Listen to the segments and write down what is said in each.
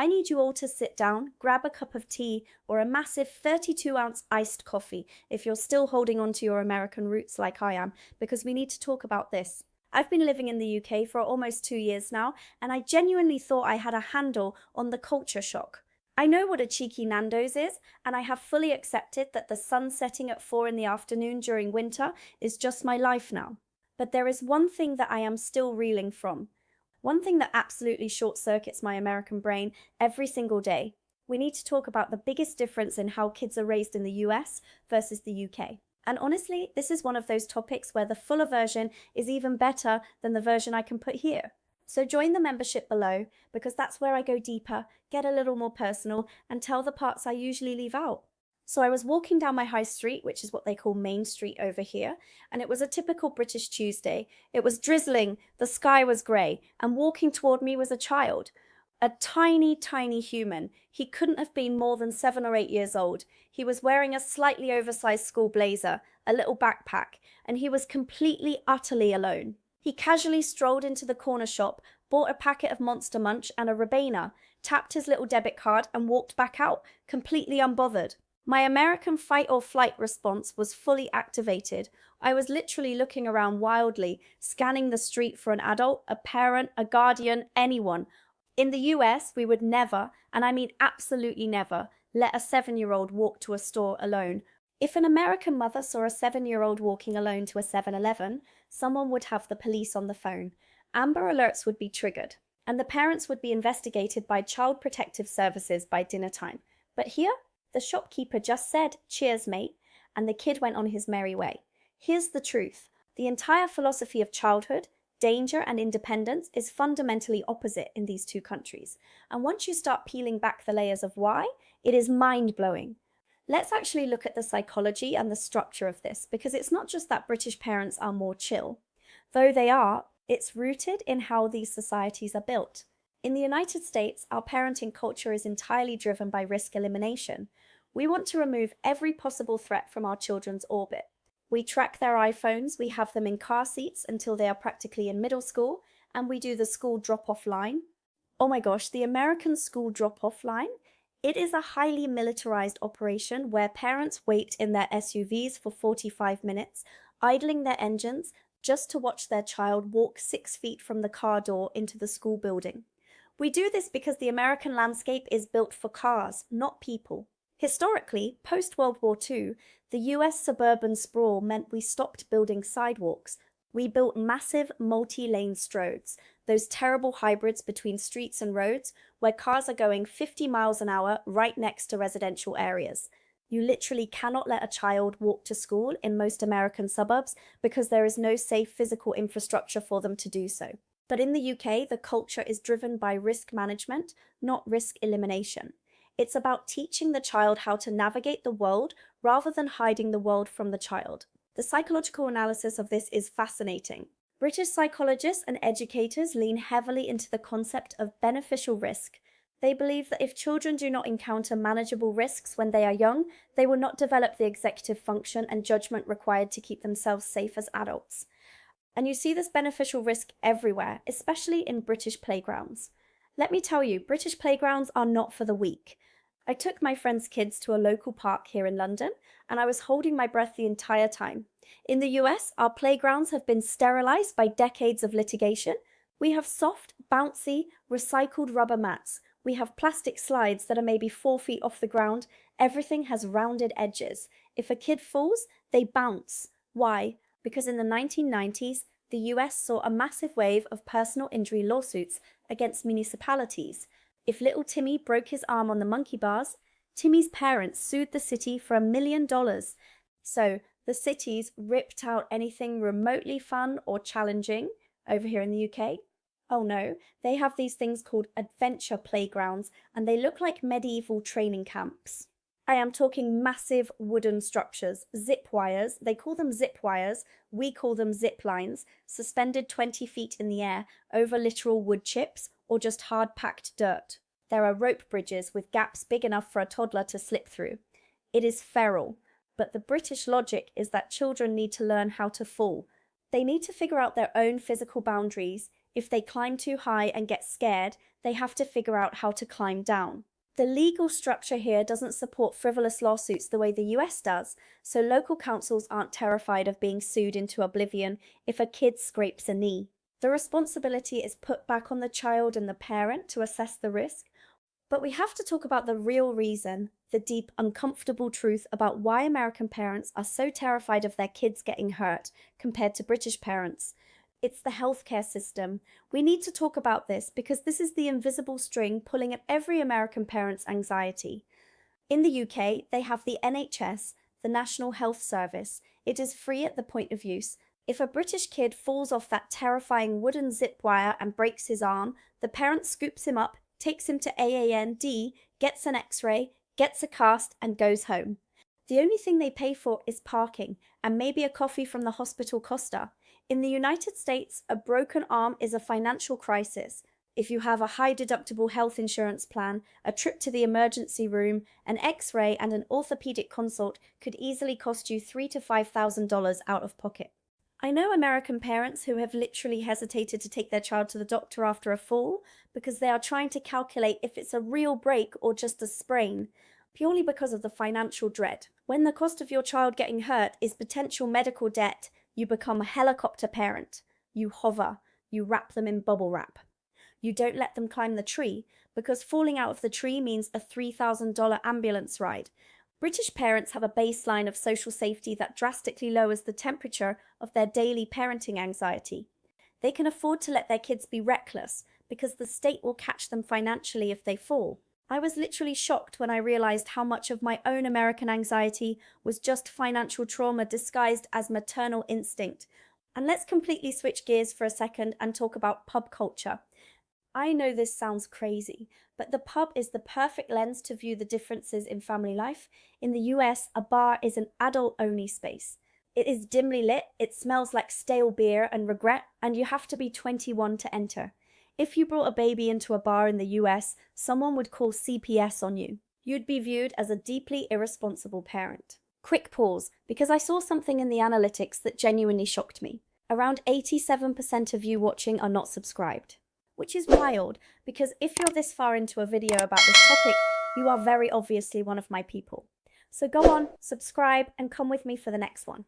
I need you all to sit down, grab a cup of tea or a massive 32-ounce iced coffee if you're still holding on to your American roots like I am, because we need to talk about this. I've been living in the UK for almost 2 years now, and I genuinely thought I had a handle on the culture shock. I know what a cheeky Nando's is, and I have fully accepted that the sun setting at 4 in the afternoon during winter is just my life now. But there is one thing that I am still reeling from. One thing that absolutely short circuits my American brain every single day. We need to talk about the biggest difference in how kids are raised in the US versus the UK. And honestly, this is one of those topics where the fuller version is even better than the version I can put here. So join the membership below, because that's where I go deeper, get a little more personal, and tell the parts I usually leave out. So I was walking down my high street, which is what they call Main Street over here, and it was a typical British Tuesday. It was drizzling, the sky was grey, and walking toward me was a child. A tiny, tiny human. He couldn't have been more than 7 or 8 years old. He was wearing a slightly oversized school blazer, a little backpack, and he was completely, utterly alone. He casually strolled into the corner shop, bought a packet of Monster Munch and a Ribena, tapped his little debit card and walked back out, completely unbothered. My American fight or flight response was fully activated. I was literally looking around wildly, scanning the street for an adult, a parent, a guardian, anyone. In the US, we would never, and I mean absolutely never, let a 7-year-old walk to a store alone. If an American mother saw a 7-year-old walking alone to a 7-Eleven, someone would have the police on the phone. Amber alerts would be triggered, and the parents would be investigated by Child Protective Services by dinner time. But here, the shopkeeper just said, "Cheers, mate," and the kid went on his merry way. Here's the truth. The entire philosophy of childhood, danger, and independence is fundamentally opposite in these two countries. And once you start peeling back the layers of why, it is mind-blowing. Let's actually look at the psychology and the structure of this, because it's not just that British parents are more chill. Though they are, it's rooted in how these societies are built. In the United States, our parenting culture is entirely driven by risk elimination. We want to remove every possible threat from our children's orbit. We track their iPhones, we have them in car seats until they are practically in middle school, and we do the school drop-off line. Oh my gosh, the American school drop-off line? It is a highly militarized operation where parents wait in their SUVs for 45 minutes, idling their engines, just to watch their child walk 6 feet from the car door into the school building. We do this because the American landscape is built for cars, not people. Historically, post-World War II, the US suburban sprawl meant we stopped building sidewalks. We built massive multi-lane stroads, those terrible hybrids between streets and roads where cars are going 50 miles an hour right next to residential areas. You literally cannot let a child walk to school in most American suburbs because there is no safe physical infrastructure for them to do so. But in the UK, the culture is driven by risk management, not risk elimination. It's about teaching the child how to navigate the world rather than hiding the world from the child. The psychological analysis of this is fascinating. British psychologists and educators lean heavily into the concept of beneficial risk. They believe that if children do not encounter manageable risks when they are young, they will not develop the executive function and judgment required to keep themselves safe as adults. And you see this beneficial risk everywhere, especially in British playgrounds. Let me tell you, British playgrounds are not for the weak. I took my friend's kids to a local park here in London, and I was holding my breath the entire time. In the US, our playgrounds have been sterilized by decades of litigation. We have soft, bouncy, recycled rubber mats. We have plastic slides that are maybe 4 feet off the ground. Everything has rounded edges. If a kid falls, they bounce. Why? Because in the 1990s, the US saw a massive wave of personal injury lawsuits against municipalities. If little Timmy broke his arm on the monkey bars, Timmy's parents sued the city for $1 million. So the cities ripped out anything remotely fun or challenging. Over here in the UK, oh no, they have these things called adventure playgrounds, and they look like medieval training camps. I am talking massive wooden structures, zip wires, they call them zip wires, we call them zip lines, suspended 20 feet in the air over literal wood chips or just hard-packed dirt. There are rope bridges with gaps big enough for a toddler to slip through. It is feral, but the British logic is that children need to learn how to fall. They need to figure out their own physical boundaries. If they climb too high and get scared, they have to figure out how to climb down. The legal structure here doesn't support frivolous lawsuits the way the US does, so local councils aren't terrified of being sued into oblivion if a kid scrapes a knee. The responsibility is put back on the child and the parent to assess the risk, but we have to talk about the real reason, the deep, uncomfortable truth about why American parents are so terrified of their kids getting hurt compared to British parents. It's the healthcare system. We need to talk about this because this is the invisible string pulling at every American parent's anxiety. In the UK, they have the NHS, the National Health Service. It is free at the point of use. If a British kid falls off that terrifying wooden zip wire and breaks his arm, the parent scoops him up, takes him to AAND, gets an X-ray, gets a cast, and goes home. The only thing they pay for is parking and maybe a coffee from the hospital Costa. In the United States, a broken arm is a financial crisis. If you have a high-deductible health insurance plan, a trip to the emergency room, an X-ray, and an orthopedic consult could easily cost you $3,000 to $5,000 out of pocket. I know American parents who have literally hesitated to take their child to the doctor after a fall because they are trying to calculate if it's a real break or just a sprain, purely because of the financial dread. When the cost of your child getting hurt is potential medical debt, you become a helicopter parent. You hover. You wrap them in bubble wrap. You don't let them climb the tree because falling out of the tree means a $3,000 ambulance ride. British parents have a baseline of social safety that drastically lowers the temperature of their daily parenting anxiety. They can afford to let their kids be reckless because the state will catch them financially if they fall. I was literally shocked when I realized how much of my own American anxiety was just financial trauma disguised as maternal instinct. And let's completely switch gears for a second and talk about pub culture. I know this sounds crazy, but the pub is the perfect lens to view the differences in family life. In the US, a bar is an adult-only space. It is dimly lit, it smells like stale beer and regret, and you have to be 21 to enter. If you brought a baby into a bar in the US, someone would call CPS on you. You'd be viewed as a deeply irresponsible parent. Quick pause, because I saw something in the analytics that genuinely shocked me. Around 87% of you watching are not subscribed. Which is wild, because if you're this far into a video about this topic, you are very obviously one of my people. So go on, subscribe, and come with me for the next one.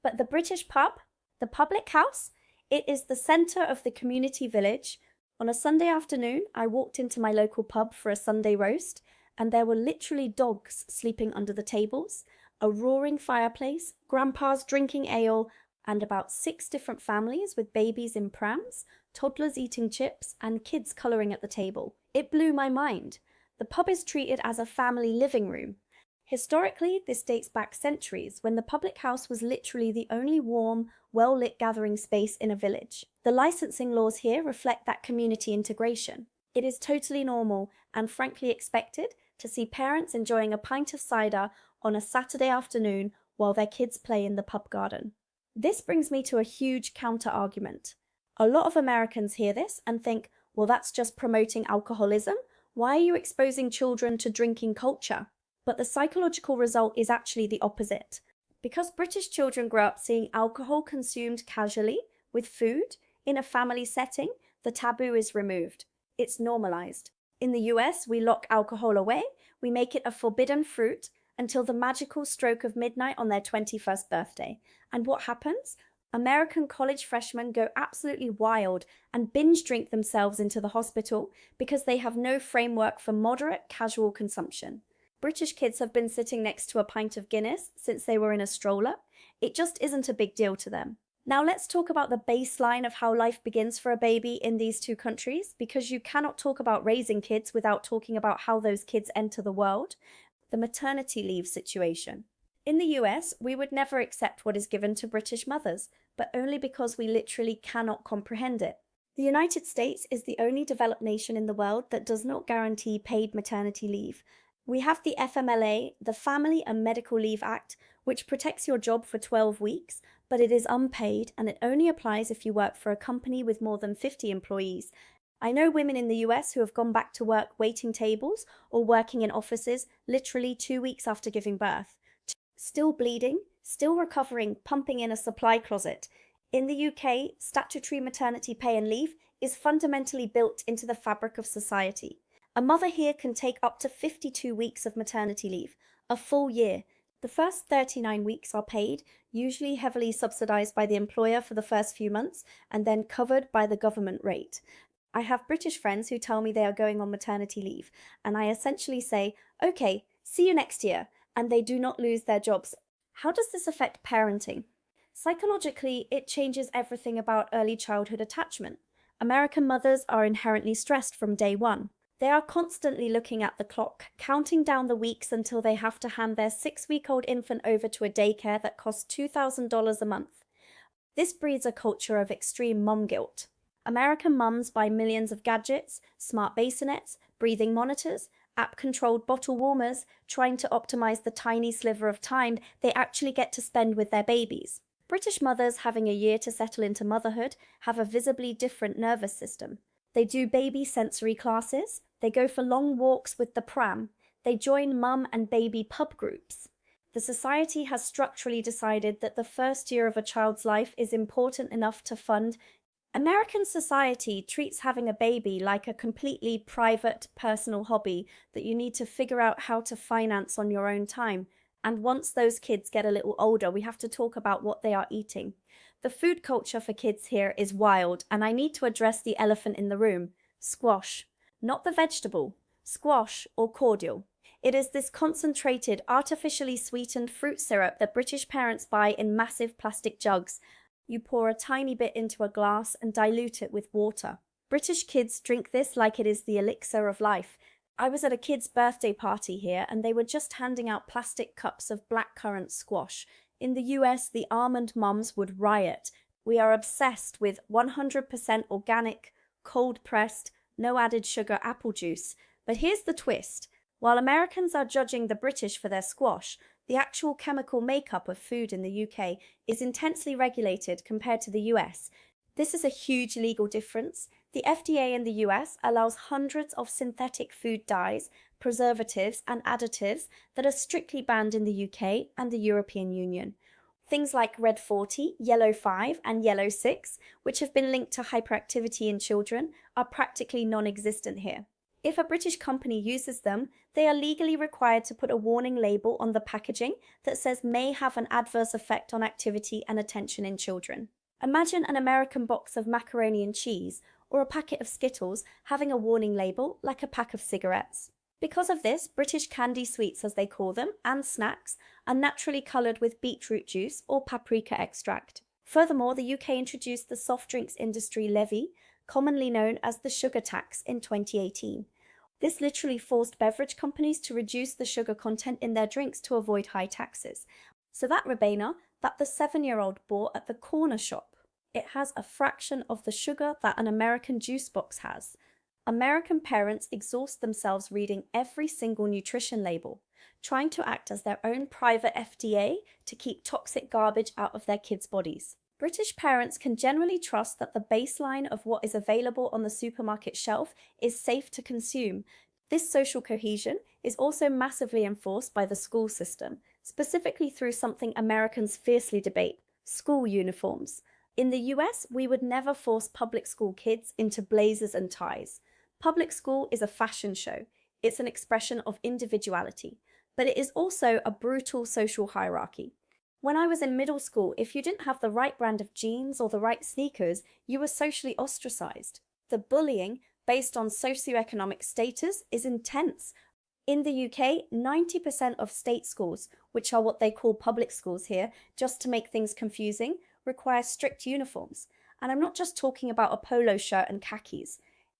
But the British pub, the public house, it is the centre of the community village. On a Sunday afternoon, I walked into my local pub for a Sunday roast, and there were literally dogs sleeping under the tables, a roaring fireplace, grandpas drinking ale, and about 6 different families with babies in prams, toddlers eating chips, and kids colouring at the table. It blew my mind. The pub is treated as a family living room. Historically, this dates back centuries, when the public house was literally the only warm, well-lit gathering space in a village. The licensing laws here reflect that community integration. It is totally normal and frankly expected to see parents enjoying a pint of cider on a Saturday afternoon while their kids play in the pub garden. This brings me to a huge counter-argument. A lot of Americans hear this and think, well, that's just promoting alcoholism. Why are you exposing children to drinking culture? But the psychological result is actually the opposite. Because British children grow up seeing alcohol consumed casually, with food, in a family setting, the taboo is removed. It's normalized. In the US, we lock alcohol away, we make it a forbidden fruit, until the magical stroke of midnight on their 21st birthday. And what happens? American college freshmen go absolutely wild and binge drink themselves into the hospital because they have no framework for moderate, casual consumption. British kids have been sitting next to a pint of Guinness since they were in a stroller. It just isn't a big deal to them. Now let's talk about the baseline of how life begins for a baby in these two countries, because you cannot talk about raising kids without talking about how those kids enter the world. The maternity leave situation. In the US, we would never accept what is given to British mothers, but only because we literally cannot comprehend it. The United States is the only developed nation in the world that does not guarantee paid maternity leave. We have the FMLA, the Family and Medical Leave Act, which protects your job for 12 weeks, but it is unpaid and it only applies if you work for a company with more than 50 employees. I know women in the US who have gone back to work waiting tables or working in offices literally 2 weeks after giving birth. Still bleeding, still recovering, pumping in a supply closet. In the UK, statutory maternity pay and leave is fundamentally built into the fabric of society. A mother here can take up to 52 weeks of maternity leave, a full year. The first 39 weeks are paid, usually heavily subsidized by the employer for the first few months, and then covered by the government rate. I have British friends who tell me they are going on maternity leave, and I essentially say, okay, see you next year, and they do not lose their jobs. How does this affect parenting? Psychologically, it changes everything about early childhood attachment. American mothers are inherently stressed from day one. They are constantly looking at the clock, counting down the weeks until they have to hand their 6-week-old infant over to a daycare that costs $2,000 a month. This breeds a culture of extreme mom guilt. American mums buy millions of gadgets, smart bassinets, breathing monitors, app-controlled bottle warmers, trying to optimize the tiny sliver of time they actually get to spend with their babies. British mothers having a year to settle into motherhood have a visibly different nervous system. They do baby sensory classes, they go for long walks with the pram, they join mum and baby pub groups. The society has structurally decided that the first year of a child's life is important enough to fund. American society treats having a baby like a completely private, personal hobby that you need to figure out how to finance on your own time. And once those kids get a little older, we have to talk about what they are eating. The food culture for kids here is wild, and I need to address the elephant in the room: squash. Not the vegetable, squash or cordial. It is this concentrated, artificially sweetened fruit syrup that British parents buy in massive plastic jugs. You pour a tiny bit into a glass and dilute it with water. British kids drink this like it is the elixir of life. I was at a kid's birthday party here and they were just handing out plastic cups of blackcurrant squash. In the US, the almond mums would riot. We are obsessed with 100% organic, cold-pressed, no added sugar apple juice. But here's the twist. While Americans are judging the British for their squash, the actual chemical makeup of food in the UK is intensely regulated compared to the US. This is a huge legal difference. The FDA in the US allows hundreds of synthetic food dyes, preservatives, and additives that are strictly banned in the UK and the European Union. Things like Red 40, Yellow 5, and Yellow 6, which have been linked to hyperactivity in children, are practically non-existent here. If a British company uses them, they are legally required to put a warning label on the packaging that says may have an adverse effect on activity and attention in children. Imagine an American box of macaroni and cheese or a packet of Skittles having a warning label like a pack of cigarettes. Because of this, British candy sweets, as they call them, and snacks are naturally coloured with beetroot juice or paprika extract. Furthermore, the UK introduced the soft drinks industry levy, commonly known as the sugar tax, in 2018. This literally forced beverage companies to reduce the sugar content in their drinks to avoid high taxes. So that Ribena that the 7-year-old bought at the corner shop, it has a fraction of the sugar that an American juice box has. American parents exhaust themselves reading every single nutrition label, trying to act as their own private FDA to keep toxic garbage out of their kids' bodies. British parents can generally trust that the baseline of what is available on the supermarket shelf is safe to consume. This social cohesion is also massively enforced by the school system, specifically through something Americans fiercely debate: school uniforms. In the US, we would never force public school kids into blazers and ties. Public school is a fashion show. It's an expression of individuality, but it is also a brutal social hierarchy. When I was in middle school, if you didn't have the right brand of jeans or the right sneakers, you were socially ostracized. The bullying based on socioeconomic status is intense. In the UK, 90% of state schools, which are what they call public schools here, just to make things confusing, require strict uniforms. And I'm not just talking about a polo shirt and khakis.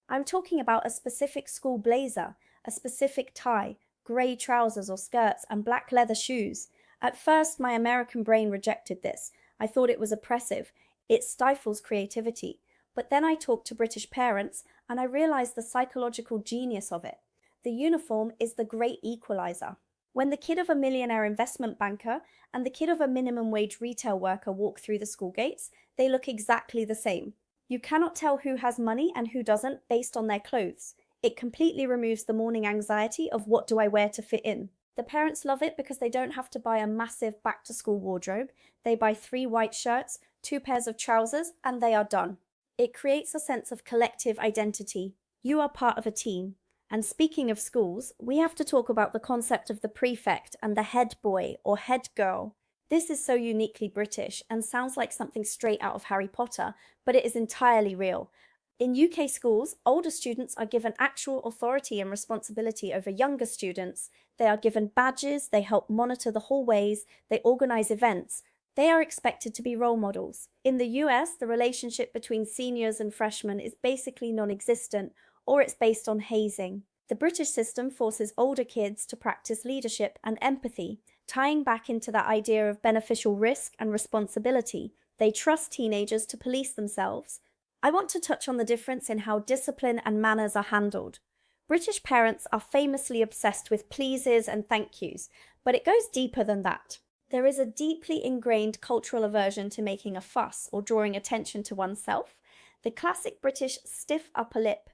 I'm talking about a specific school blazer, a specific tie, grey trousers or skirts, and black leather shoes. At first, my American brain rejected this. I thought it was oppressive. It stifles creativity. But then I talked to British parents, and I realized the psychological genius of it. The uniform is the great equalizer. When the kid of a millionaire investment banker and the kid of a minimum wage retail worker walk through the school gates, they look exactly the same. You cannot tell who has money and who doesn't based on their clothes. It completely removes the morning anxiety of what do I wear to fit in. The parents love it because they don't have to buy a massive back-to-school wardrobe. They buy 3 white shirts, 2 pairs of trousers, and they are done. It creates a sense of collective identity. You are part of a team. And speaking of schools, we have to talk about the concept of the prefect and the head boy or head girl. This is so uniquely British and sounds like something straight out of Harry Potter, but it is entirely real. In UK schools, older students are given actual authority and responsibility over younger students. They are given badges, they help monitor the hallways, they organise events. They are expected to be role models. In the US, the relationship between seniors and freshmen is basically non-existent, or it's based on hazing. The British system forces older kids to practice leadership and empathy, tying back into that idea of beneficial risk and responsibility. They trust teenagers to police themselves. I want to touch on the difference in how discipline and manners are handled. British parents are famously obsessed with pleases and thank yous, but it goes deeper than that. There is a deeply ingrained cultural aversion to making a fuss or drawing attention to oneself. The classic British stiff upper lip.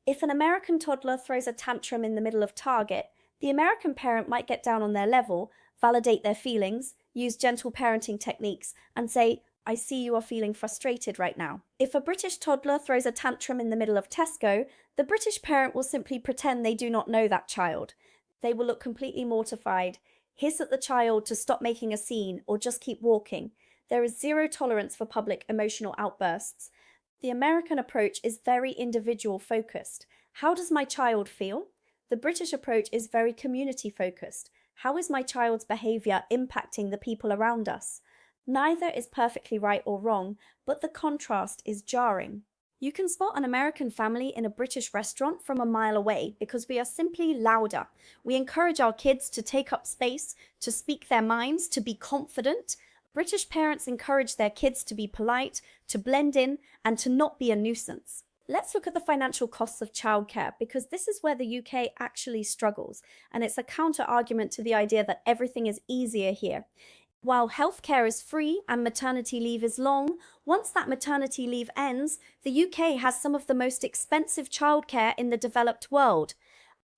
If an American toddler throws a tantrum in the middle of Target, the American parent might get down on their level, validate their feelings, use gentle parenting techniques, and say, "I see you are feeling frustrated right now." If a British toddler throws a tantrum in the middle of Tesco, the British parent will simply pretend they do not know that child. They will look completely mortified, hiss at the child to stop making a scene, or just keep walking. There is zero tolerance for public emotional outbursts. The American approach is very individual focused. How does my child feel? The British approach is very community focused. How is my child's behaviour impacting the people around us? Neither is perfectly right or wrong, but the contrast is jarring. You can spot an American family in a British restaurant from a mile away because we are simply louder. We encourage our kids to take up space, to speak their minds, to be confident. British parents encourage their kids to be polite, to blend in, and to not be a nuisance. Let's look at the financial costs of childcare because this is where the UK actually struggles, and it's a counter-argument to the idea that everything is easier here. While healthcare is free and maternity leave is long, once that maternity leave ends, the UK has some of the most expensive childcare in the developed world.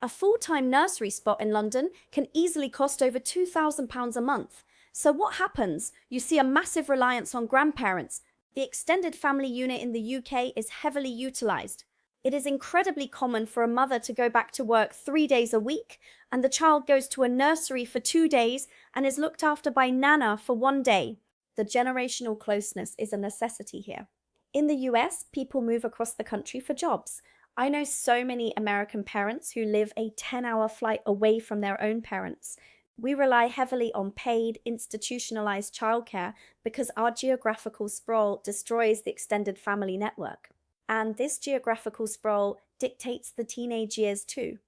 A full-time nursery spot in London can easily cost over £2,000 a month. So what happens? You see a massive reliance on grandparents. The extended family unit in the UK is heavily utilised. It is incredibly common for a mother to go back to work 3 days a week, and the child goes to a nursery for 2 days and is looked after by Nana for 1 day. The generational closeness is a necessity here. In the US, people move across the country for jobs. I know so many American parents who live a 10-hour flight away from their own parents. We rely heavily on paid, institutionalized childcare because our geographical sprawl destroys the extended family network. And this geographical sprawl dictates the teenage years too.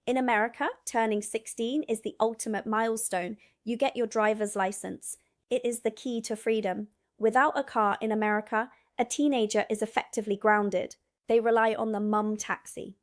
In America, turning 16 is the ultimate milestone. You get your driver's license. It is the key to freedom. Without a car in America, a teenager is effectively grounded. They rely on the mum taxi.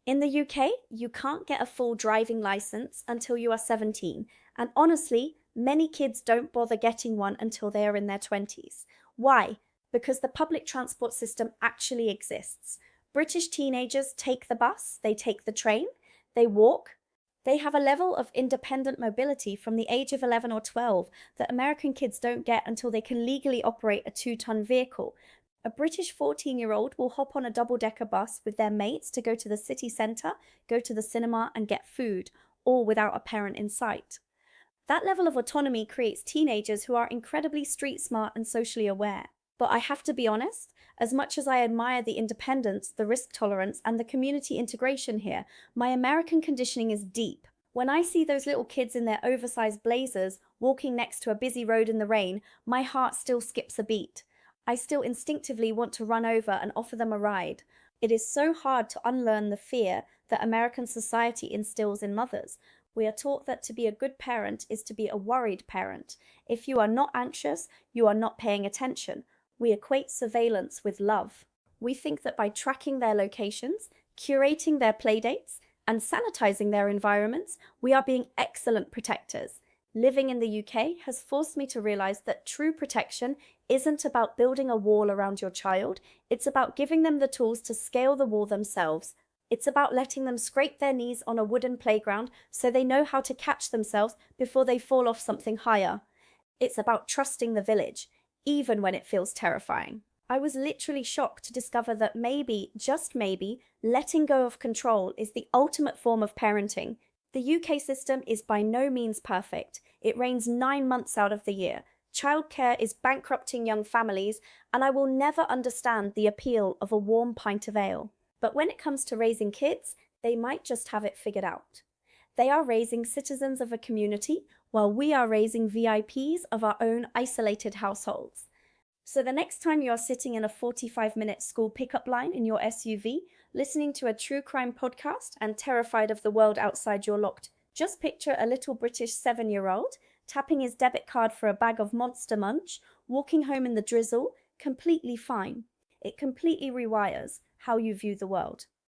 In the UK, you can't get a full driving license until you are 17, and honestly, many kids don't bother getting one until they are in their 20s. Why? Because the public transport system actually exists. British teenagers take the bus, they take the train, they walk. They have a level of independent mobility from the age of 11 or 12 that American kids don't get until they can legally operate a 2-ton vehicle. A British 14-year-old will hop on a double-decker bus with their mates to go to the city centre, go to the cinema and get food, all without a parent in sight. That level of autonomy creates teenagers who are incredibly street smart and socially aware. But I have to be honest, as much as I admire the independence, the risk tolerance, and the community integration here, my American conditioning is deep. When I see those little kids in their oversized blazers walking next to a busy road in the rain, my heart still skips a beat. I still instinctively want to run over and offer them a ride. It is so hard to unlearn the fear that American society instills in mothers. We are taught that to be a good parent is to be a worried parent. If you are not anxious, you are not paying attention. We equate surveillance with love. We think that by tracking their locations, curating their playdates, and sanitizing their environments, we are being excellent protectors. Living in the UK has forced me to realize that true protection isn't about building a wall around your child, it's about giving them the tools to scale the wall themselves. It's about letting them scrape their knees on a wooden playground so they know how to catch themselves before they fall off something higher. It's about trusting the village, even when it feels terrifying. I was literally shocked to discover that maybe, just maybe, letting go of control is the ultimate form of parenting. The UK system is by no means perfect. It rains 9 months out of the year. Childcare is bankrupting young families, and I will never understand the appeal of a warm pint of ale. But when it comes to raising kids, they might just have it figured out. They are raising citizens of a community, while we are raising VIPs of our own isolated households. So the next time you're sitting in a 45-minute school pickup line in your SUV, listening to a true crime podcast and terrified of the world outside your locked, just picture a little British 7-year-old tapping his debit card for a bag of Monster Munch, walking home in the drizzle, completely fine. It completely rewires how you view the world.